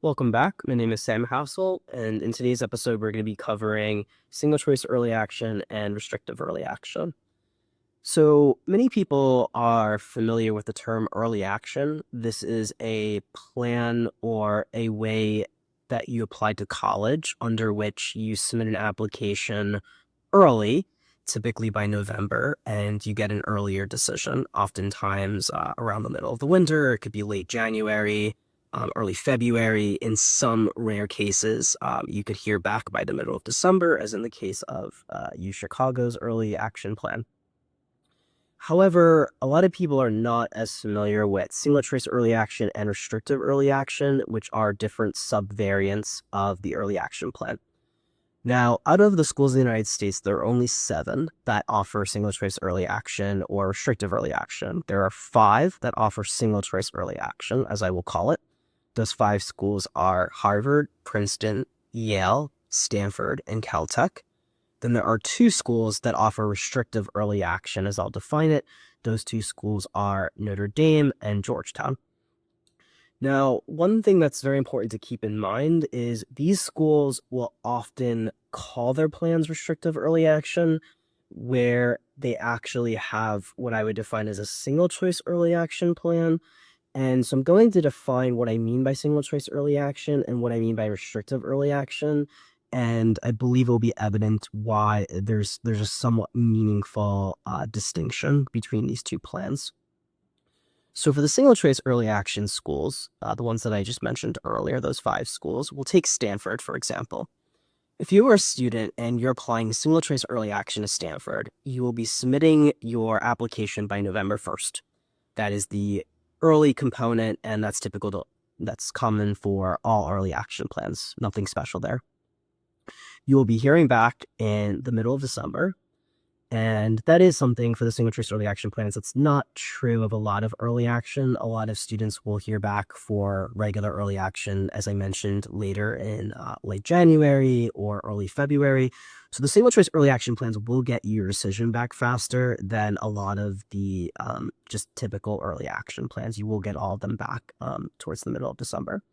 Welcome back. My name is Sam Housel, and in today's episode, we're going to be covering single choice early action and restrictive early action. So many people are familiar with the term early action. This is a plan or a way that you apply to college under which you submit an application early, typically by November, and you get an earlier decision, oftentimes around the middle of the winter. It could be late January, early February. In some rare cases, you could hear back by the middle of December, as in the case of U Chicago's early action plan. However, a lot of people are not as familiar with single choice early action and restrictive early action, which are different subvariants of the early action plan. Now, out of the schools in the United States, there are only 7 that offer single choice early action or restrictive early action. There are 5 that offer single choice early action, as I will call it. Those 5 schools are Harvard, Princeton, Yale, Stanford, and CalTech. Then there are 2 schools that offer restrictive early action, as I'll define it. Those 2 schools are Notre Dame and Georgetown. Now, one thing that's very important to keep in mind is these schools will often call their plans restrictive early action, where they actually have what I would define as a single choice early action plan. And so I'm going to define what I mean by single choice early action and what I mean by restrictive early action. And I believe it will be evident why there's a somewhat meaningful distinction between these 2 plans. So for the single choice early action schools, the ones that I just mentioned earlier, those 5 schools, we'll take Stanford, for example. If you are a student and you're applying single choice early action to Stanford, you will be submitting your application by November 1st. That is the early component, and that's common for all early action plans. Nothing special there. You will be hearing back in the middle of December. And that is something for the single choice early action plans that's not true of a lot of early action. A lot of students will hear back for regular early action, as I mentioned, later in late January or early February. So the single choice early action plans will get your decision back faster than a lot of the just typical early action plans. You will get all of them back towards the middle of December.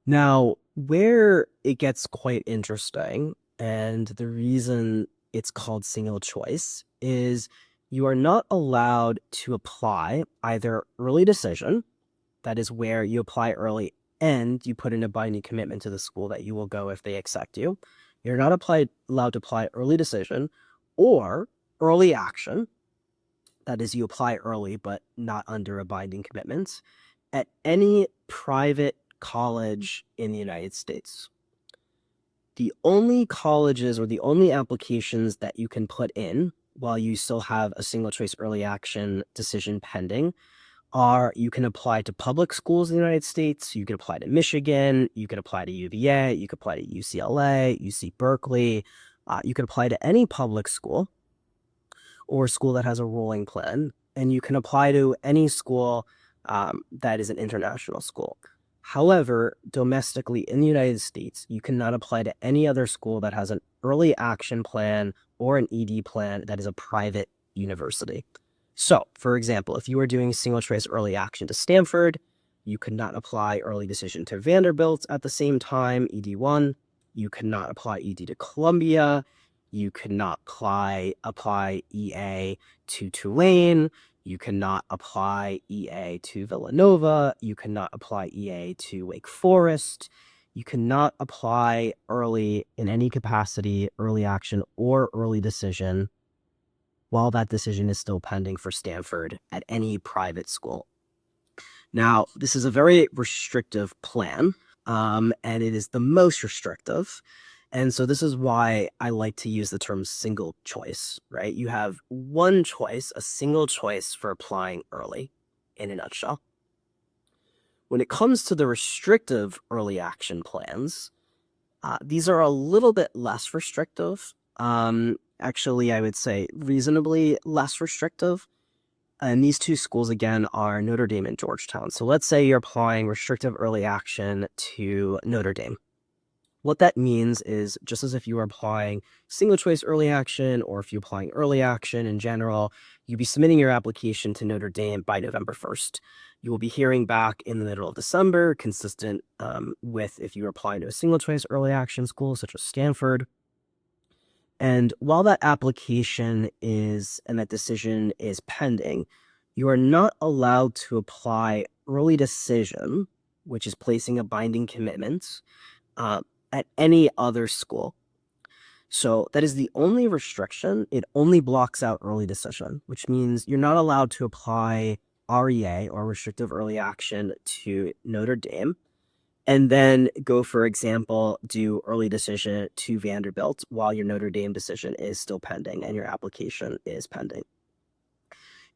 Now, where it gets quite interesting, and the reason it's called single choice, is you are not allowed to apply either early decision, that is where you apply early and you put in a binding commitment to the school that you will go if they accept you. You're not allowed to apply early decision or early action, that is you apply early but not under a binding commitment, at any private college in the United States. The only colleges or the only applications that you can put in while you still have a single choice early action decision pending are you can apply to public schools in the United States. You can apply to Michigan. You can apply to UVA. You can apply to UCLA, UC Berkeley. You can apply to any public school or school that has a rolling plan. And you can apply to any school that is an international school. However, domestically in the United States, you cannot apply to any other school that has an early action plan or an ED plan that is a private university. So, for example, if you were doing single choice early action to Stanford, you could not apply early decision to Vanderbilt at the same time, ED1. You could not apply ED to Columbia. You could not apply EA to Tulane. You cannot apply EA to Villanova. You cannot apply EA to Wake Forest. You cannot apply early in any capacity, early action or early decision, while that decision is still pending for Stanford at any private school. Now, this is a very restrictive plan, and it is the most restrictive. And so this is why I like to use the term single choice, right? You have one choice, a single choice for applying early, in a nutshell. When it comes to the restrictive early action plans, these are a little bit less restrictive. Actually, I would say reasonably less restrictive. And these 2 schools, again, are Notre Dame and Georgetown. So let's say you're applying restrictive early action to Notre Dame. What that means is just as if you were applying single choice early action, or if you're applying early action in general, you'd be submitting your application to Notre Dame by November 1st. You will be hearing back in the middle of December, consistent with if you're applying to a single choice early action school such as Stanford. And while that application is and that decision is pending, you are not allowed to apply early decision, which is placing a binding commitment, uh, at any other school. So that is the only restriction. It only blocks out early decision, which means you're not allowed to apply REA, or restrictive early action, to Notre Dame and then go, for example, do early decision to Vanderbilt while your Notre Dame decision is still pending and your application is pending.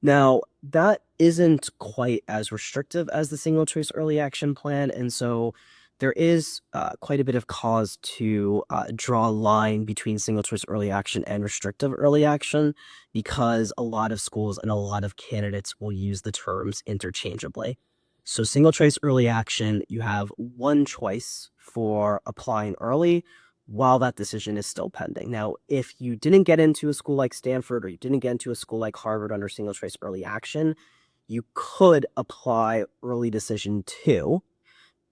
Now, that isn't quite as restrictive as the single choice early action plan, and so there is quite a bit of cause to draw a line between single choice early action and restrictive early action, because a lot of schools and a lot of candidates will use the terms interchangeably. So single choice early action, you have one choice for applying early while that decision is still pending. Now, if you didn't get into a school like Stanford, or you didn't get into a school like Harvard under single choice early action, you could apply early decision two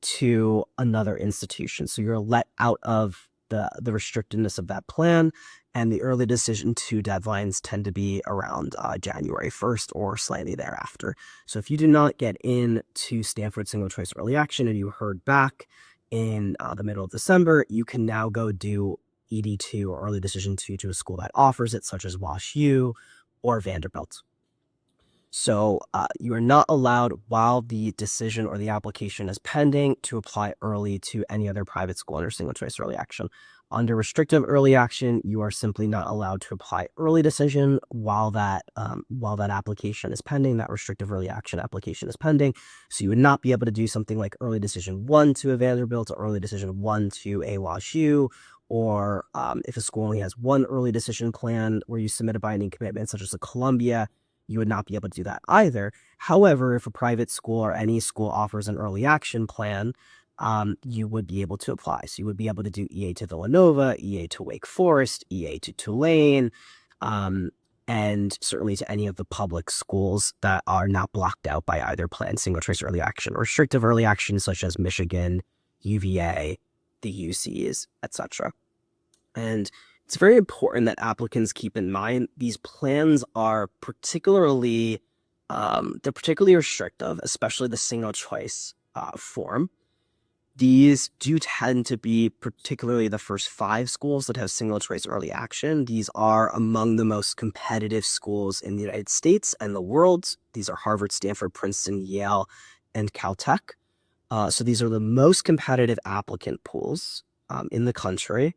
to another institution. So you're let out of the restrictedness of that plan, and the early decision two deadlines tend to be around January 1st or slightly thereafter. So if you did not get into Stanford single choice early action and you heard back in the middle of December, you can now go do ED2, or early decision two, to a school that offers it, such as WashU or Vanderbilt. So you are not allowed, while the decision or the application is pending, to apply early to any other private school under single choice early action. Under restrictive early action, you are simply not allowed to apply early decision while that application is pending. That restrictive early action application is pending. So you would not be able to do something like early decision one to a Vanderbilt, or early decision one to a WashU, or if a school only has one early decision plan where you submit a binding commitment, such as a Columbia, you would not be able to do that either. However, if a private school or any school offers an early action plan, you would be able to apply. So you would be able to do EA to Villanova, EA to Wake Forest, EA to Tulane, and certainly to any of the public schools that are not blocked out by either plan, single choice early action or restrictive early action, such as Michigan, UVA, the UCs, etc. And it's very important that applicants keep in mind these plans are particularly restrictive, especially the single choice form. These do tend to be particularly the first 5 schools that have single choice early action. These are among the most competitive schools in the United States and the world. These are Harvard, Stanford, Princeton, Yale, and CalTech. So these are the most competitive applicant pools in the country.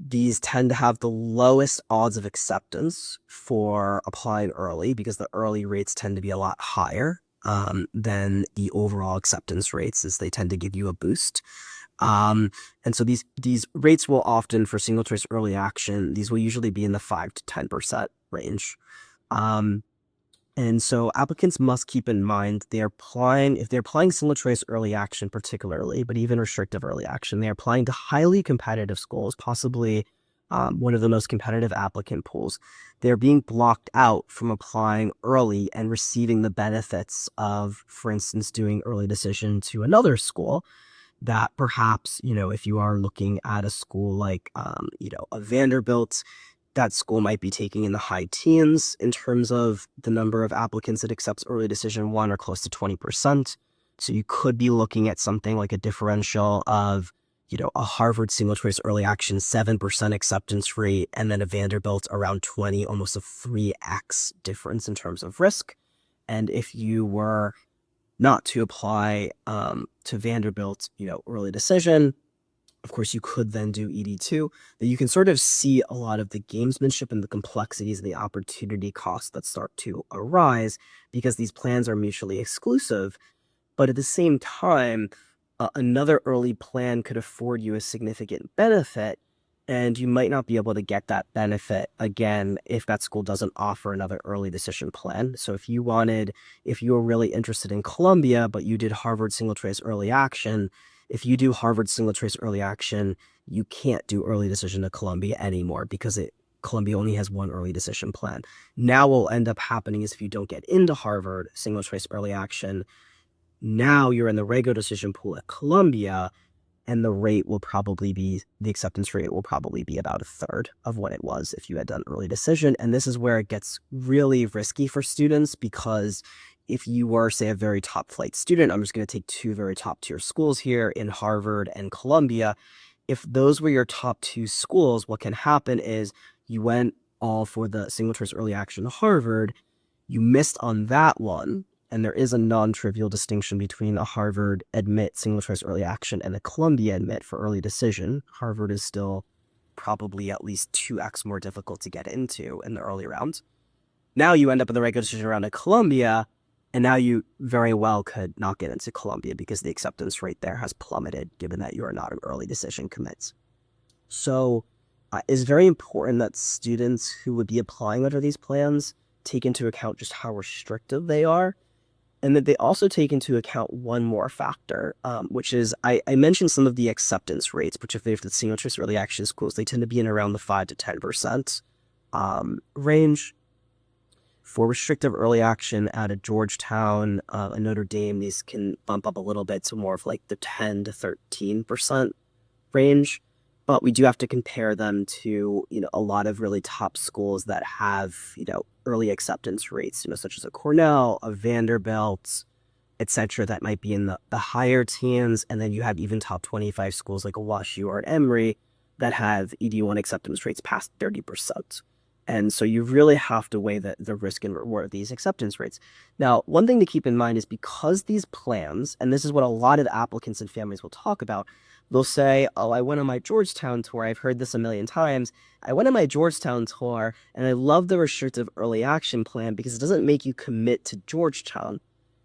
These tend to have the lowest odds of acceptance for applying early, because the early rates tend to be a lot higher than the overall acceptance rates, as they tend to give you a boost. And so these rates will often, for single choice early action, these will usually be in the 5 to 10% range. And so applicants must keep in mind if they're applying single choice early action particularly, but even restrictive early action, they're applying to highly competitive schools, possibly one of the most competitive applicant pools. They're being blocked out from applying early and receiving the benefits of, for instance, doing early decision to another school that perhaps, if you are looking at a school like, a Vanderbilt, that school might be taking in the high teens in terms of the number of applicants that accepts early decision one, or close to 20%. So you could be looking at something like a differential of, a Harvard single choice early action 7% acceptance rate, and then a Vanderbilt around 20, almost a 3x difference in terms of risk. And if you were not to apply to Vanderbilt, early decision, of course, you could then do ED2, that you can sort of see a lot of the gamesmanship and the complexities and the opportunity costs that start to arise, because these plans are mutually exclusive. But at the same time, another early plan could afford you a significant benefit, and you might not be able to get that benefit again if that school doesn't offer another early decision plan. So if you were really interested in Columbia, but you did Harvard single choice early action, if you do Harvard single choice early action, you can't do early decision to Columbia anymore because Columbia only has one early decision plan. Now what will end up happening is if you don't get into Harvard single choice early action, now you're in the regular decision pool at Columbia, and the acceptance rate will probably be about a third of what it was if you had done early decision. And this is where it gets really risky for students, because if you were, say, a very top flight student, I'm just going to take two very top tier schools here in Harvard and Columbia. If those were your top two schools, what can happen is you went all for the single choice early action Harvard, you missed on that one. And there is a non-trivial distinction between a Harvard admit single choice early action and a Columbia admit for early decision. Harvard is still probably at least 2x more difficult to get into in the early rounds. Now you end up in the regular decision round at Columbia, and now you very well could not get into Columbia because the acceptance rate there has plummeted, given that you are not an early decision commit. So it's very important that students who would be applying under these plans take into account just how restrictive they are. And that they also take into account one more factor, which is I mentioned some of the acceptance rates, particularly for the single choice early action schools. They tend to be in around the 5 to 10% range. For restrictive early action at a Georgetown, a Notre Dame, these can bump up a little bit to more of like the 10 to 13% range. But we do have to compare them to, a lot of really top schools that have, early acceptance rates, such as a Cornell, a Vanderbilt, etc., that might be in the higher teens. And then you have even top 25 schools like a WashU or an Emory that have ED1 acceptance rates past 30%. And so you really have to weigh the risk and reward of these acceptance rates. Now, one thing to keep in mind is because these plans, and this is what a lot of applicants and families will talk about, they'll say, oh, I went on my Georgetown tour. I've heard this a million times. I went on my Georgetown tour, and I love the restrictive early action plan because it doesn't make you commit to Georgetown.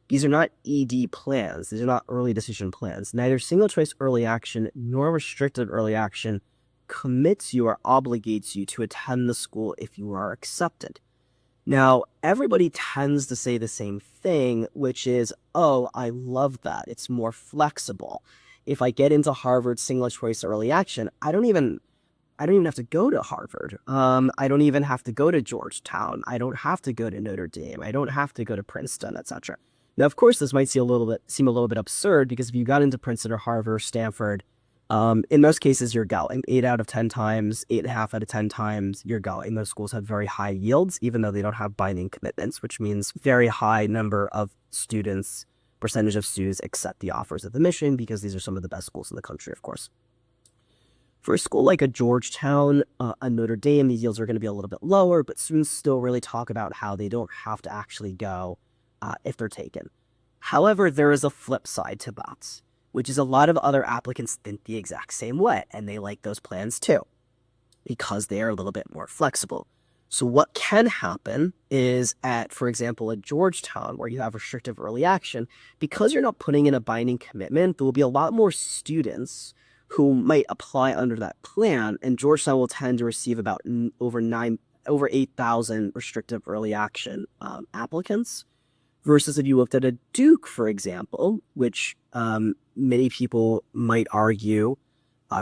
These are not ED plans. These are not early decision plans. Neither single choice early action nor restrictive early action commits you or obligates you to attend the school if you are accepted. Now, everybody tends to say the same thing, which is, oh, I love that. It's more flexible. If I get into Harvard single choice early action, I don't even have to go to Harvard. I don't even have to go to Georgetown. I don't have to go to Notre Dame. I don't have to go to Princeton, etc. Now, of course, this might seem a little bit absurd, because if you got into Princeton or Harvard or Stanford, in most cases, you're going 8 out of 10 times, 8.5 out of 10 times, you're going. Those schools have very high yields, even though they don't have binding commitments, which means very high number of percentage of students accept the offers of admission, because these are some of the best schools in the country, of course. For a school like a Georgetown, a Notre Dame, these yields are going to be a little bit lower, but students still really talk about how they don't have to actually go if they're taken. However, there is a flip side to that, which is a lot of other applicants think the exact same way, and they like those plans too, because they are a little bit more flexible. So what can happen is at, for example, a Georgetown, where you have restrictive early action, because you're not putting in a binding commitment, there will be a lot more students who might apply under that plan, and Georgetown will tend to receive about over 8,000 restrictive early action applicants. Versus if you looked at a Duke, for example, which many people might argue,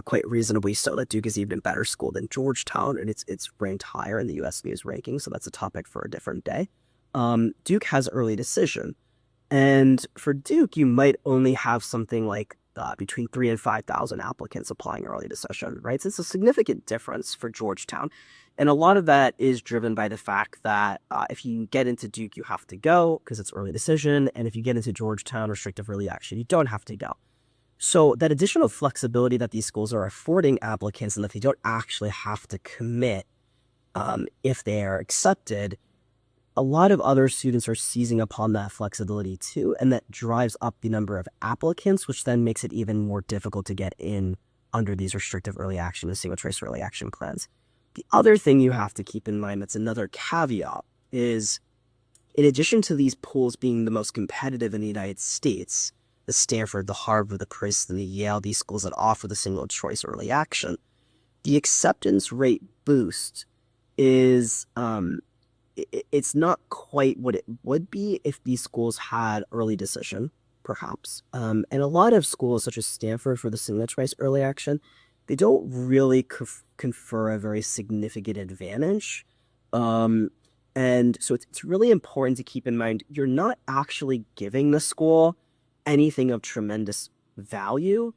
quite reasonably so, that Duke is even a better school than Georgetown, and it's ranked higher in the U.S. News ranking, so that's a topic for a different day. Duke has early decision, and for Duke, you might only have something like between 3,000 and 5,000 applicants applying early decision, right? So it's a significant difference for Georgetown. And a lot of that is driven by the fact that if you get into Duke, you have to go because it's early decision. And if you get into Georgetown restrictive early action, you don't have to go. So that additional flexibility that these schools are affording applicants, and that they don't actually have to commit if they are accepted, a lot of other students are seizing upon that flexibility too, and that drives up the number of applicants, which then makes it even more difficult to get in under these restrictive early action and single choice early action plans. The other thing you have to keep in mind, that's another caveat, is in addition to these pools being the most competitive in the United States, the Stanford, the Harvard, the Princeton, the Yale, these schools that offer the single choice early action, the acceptance rate boost is it's not quite what it would be if these schools had early decision. perhaps. And a lot of schools, such as Stanford for the single choice early action, they don't really confer a very significant advantage. And so it's really important to keep in mind you're not actually giving the school anything of tremendous value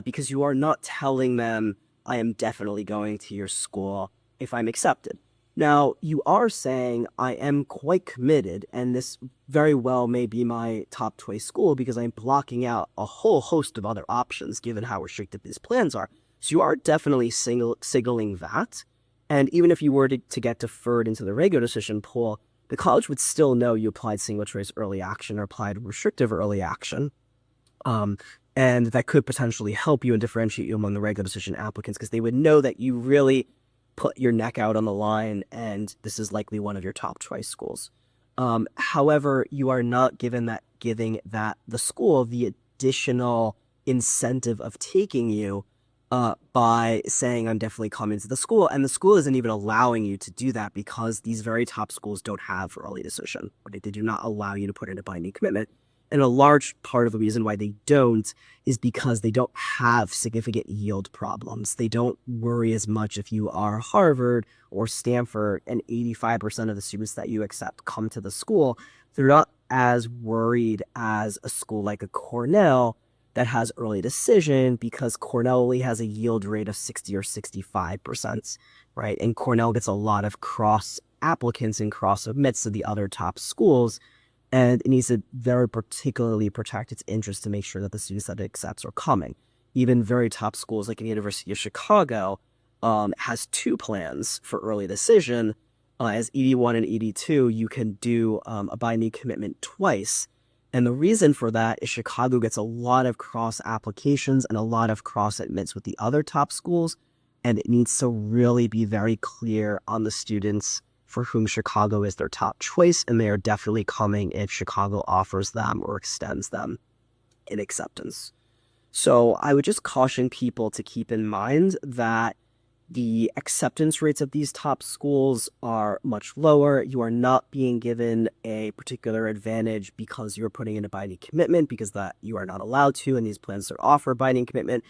because you are not telling them, I am definitely going to your school if I'm accepted. Now, you are saying, I am quite committed, and this very well may be my top choice school because I'm blocking out a whole host of other options given how restrictive these plans are. So you are definitely signaling that. And even if you were to get deferred into the regular decision pool, the college would still know you applied single choice early action or applied restrictive early action. And that could potentially help you and differentiate you among the regular decision applicants because they would know that you really put your neck out on the line and this is likely one of your top choice schools. However, you are not giving the school the additional incentive of taking you by saying I'm definitely coming to the school, and the school isn't even allowing you to do that because these very top schools don't have early decision. They do not allow you to put in a binding commitment. And a large part of the reason why they don't is because they don't have significant yield problems. They don't worry as much if you are Harvard or Stanford and 85% of the students that you accept come to the school. They're not as worried as a school like a Cornell that has early decision because Cornell only has a yield rate of 60 or 65%, right? And Cornell gets a lot of cross applicants and cross admits to the other top schools. And it needs to very particularly protect its interest to make sure that the students that it accepts are coming. Even very top schools like the University of Chicago has two plans for early decision. As ED1 and ED2, you can do a binding commitment twice. And the reason for that is Chicago gets a lot of cross applications and a lot of cross admits with the other top schools. And it needs to really be very clear on the students for whom Chicago is their top choice, and they are definitely coming if Chicago offers them or extends them in acceptance. So I would just caution people to keep in mind that the acceptance rates of these top schools are much lower. You are not being given a particular advantage because you're putting in a binding commitment, because that you are not allowed to, and these plans that offer binding commitment.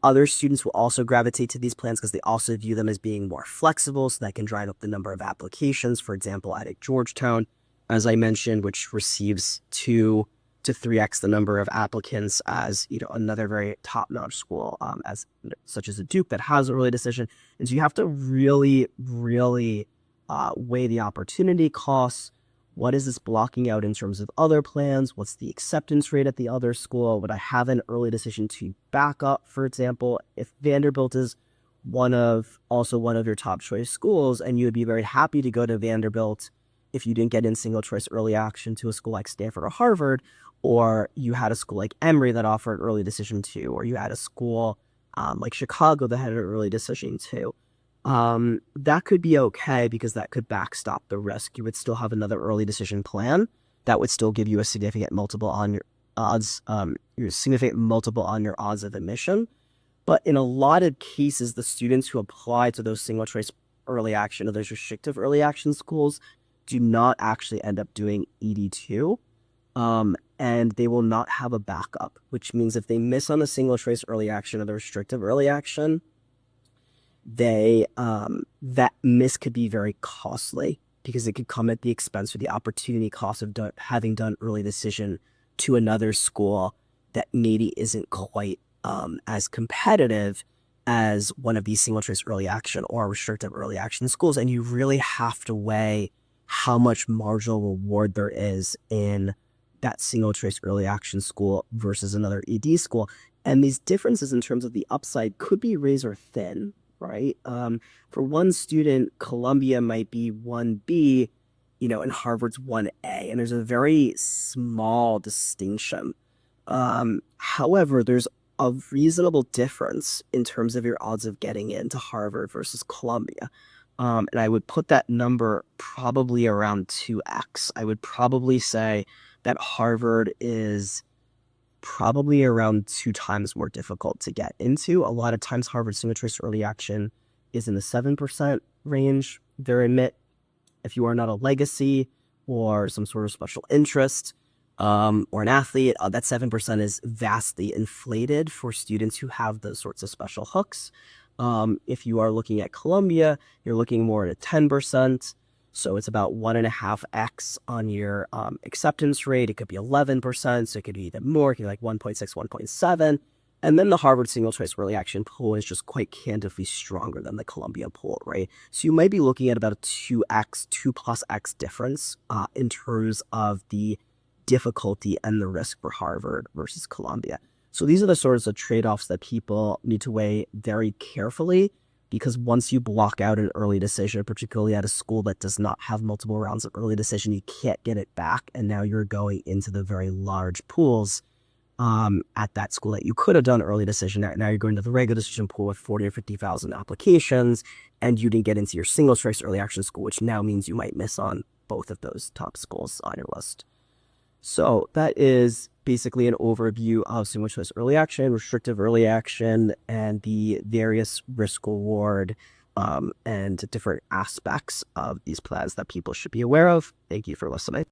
Other students will also gravitate to these plans because they also view them as being more flexible, so that can drive up the number of applications. For example, at Georgetown, as I mentioned, which receives 2 to 3x the number of applicants as another very top-notch school, such as a Duke that has an early decision. And so you have to really, really weigh the opportunity costs. What is this blocking out in terms of other plans? What's the acceptance rate at the other school? Would I have an early decision to back up, for example, if Vanderbilt is also one of your top choice schools, and you would be very happy to go to Vanderbilt if you didn't get in single choice early action to a school like Stanford or Harvard, or you had a school like Emory that offered early decision too, or you had a school like Chicago that had an early decision too. That could be okay because that could backstop the risk. You would still have another early decision plan that would still give you a significant multiple on your odds, of admission. But in a lot of cases, the students who apply to those single choice early action or those restrictive early action schools do not actually end up doing ED2. And they will not have a backup, which means if they miss on the single choice early action or the restrictive early action, that miss could be very costly because it could come at the expense or the opportunity cost of having done early decision to another school that maybe isn't quite as competitive as one of these single choice early action or restrictive early action schools. And you really have to weigh how much marginal reward there is in that single choice early action school versus another ED school. And these differences in terms of the upside could be razor thin, right? For one student, Columbia might be 1B, and Harvard's 1A, and there's a very small distinction. However, there's a reasonable difference in terms of your odds of getting into Harvard versus Columbia. And I would put that number probably around 2x. I would probably say that Harvard is probably around 2 times more difficult to get into. A lot of times Harvard single choice early action is in the 7% range. Their admit, if you are not a legacy or some sort of special interest. or an athlete, that 7% is vastly inflated for students who have those sorts of special hooks. If you are looking at Columbia, you're looking more at a 10%. So it's about 1.5x on your acceptance rate. It could be 11%, so it could be even more. It could be like 1.6, 1.7. And then the Harvard single choice early action pool is just quite candidly stronger than the Columbia pool, right? So you might be looking at about a 2x, 2 plus x difference in terms of the difficulty and the risk for Harvard versus Columbia. So these are the sorts of trade-offs that people need to weigh very carefully, because once you block out an early decision, particularly at a school that does not have multiple rounds of early decision, you can't get it back. And now you're going into the very large pools at that school that you could have done early decision at. Now you're going to the regular decision pool with 40 or 50,000 applications, and you didn't get into your single choice early action school, which now means you might miss on both of those top schools on your list. So that is basically an overview of single choice early action, restrictive early action, and the various risk reward and different aspects of these plans that people should be aware of. Thank you for listening.